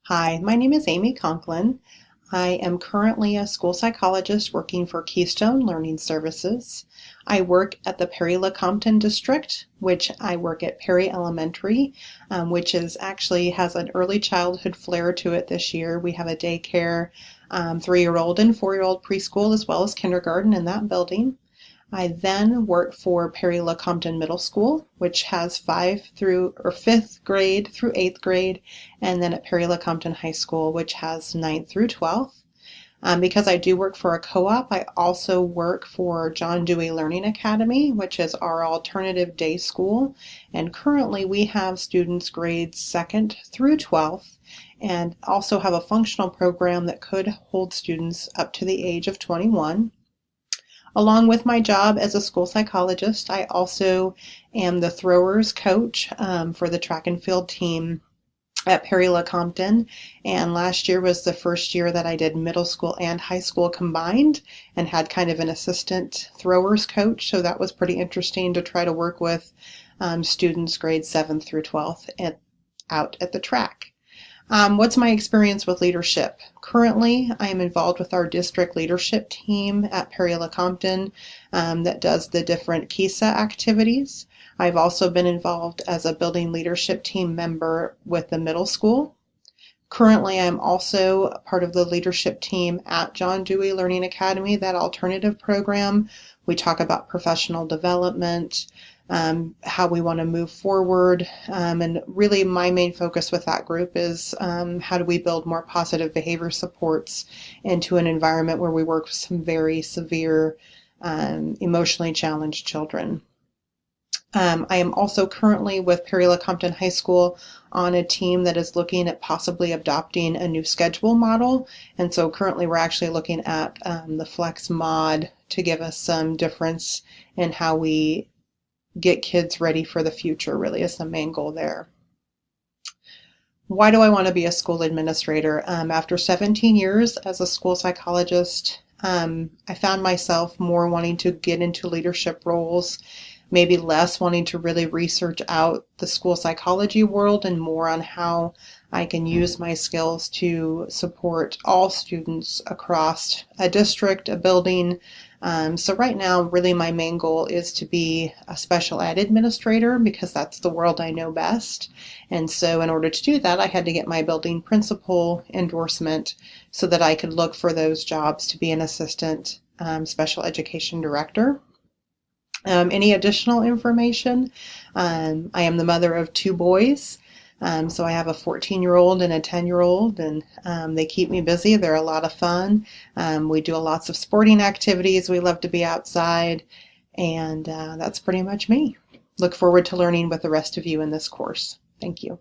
Hi, my name is Amy Conklin. I am currently a school psychologist working for Keystone Learning Services. I work at the Perry-Lecompton district, which I work at Perry Elementary, which is actually has an early childhood flair to it this year. We have a daycare, 3-year-old and 4-year-old preschool, as well as kindergarten in that building. I then work for Perry-Lecompton Middle School, which has 5th grade through 8th grade, and then at Perry-Lecompton High School, which has 9th through 12th. Because I do work for a co-op, I also work for John Dewey Learning Academy, which is our alternative day school. And currently we have students grades 2nd through 12th, and also have a functional program that could hold students up to the age of 21. Along with my job as a school psychologist, I also am the throwers coach for the track and field team at Perry-Lecompton. And last year was the first year that I did middle school and high school combined and had kind of an assistant throwers coach. So that was pretty interesting to try to work with students grades 7th through 12th out at the track. What's my experience with leadership? Currently, I am involved with our district leadership team at Perry-Lecompton that does the different KISA activities. I've also been involved as a building leadership team member with the middle school. Currently, I'm also part of the leadership team at John Dewey Learning Academy, that alternative program. We talk about professional development, how we want to move forward, and really my main focus with that group is how do we build more positive behavior supports into an environment where we work with some very severe emotionally challenged children. I am also currently with Perry-Lecompton High School on a team that is looking at possibly adopting a new schedule model. And so currently we're actually looking at the Flex mod to give us some difference in how we get kids ready for the future, really is the main goal there. Why do I want to be a school administrator? After 17 years as a school psychologist, I found myself more wanting to get into leadership roles, maybe less wanting to really research out the school psychology world and more on how I can use my skills to support all students across a district, a building. So right now, really my main goal is to be a special ed administrator because that's the world I know best. And so in order to do that, I had to get my building principal endorsement so that I could look for those jobs to be an assistant special education director. Any additional information? I am the mother of 2 boys. So I have a 14-year-old and a 10-year-old, and they keep me busy. They're a lot of fun. We do lots of sporting activities. We love to be outside, and that's pretty much me. Look forward to learning with the rest of you in this course. Thank you.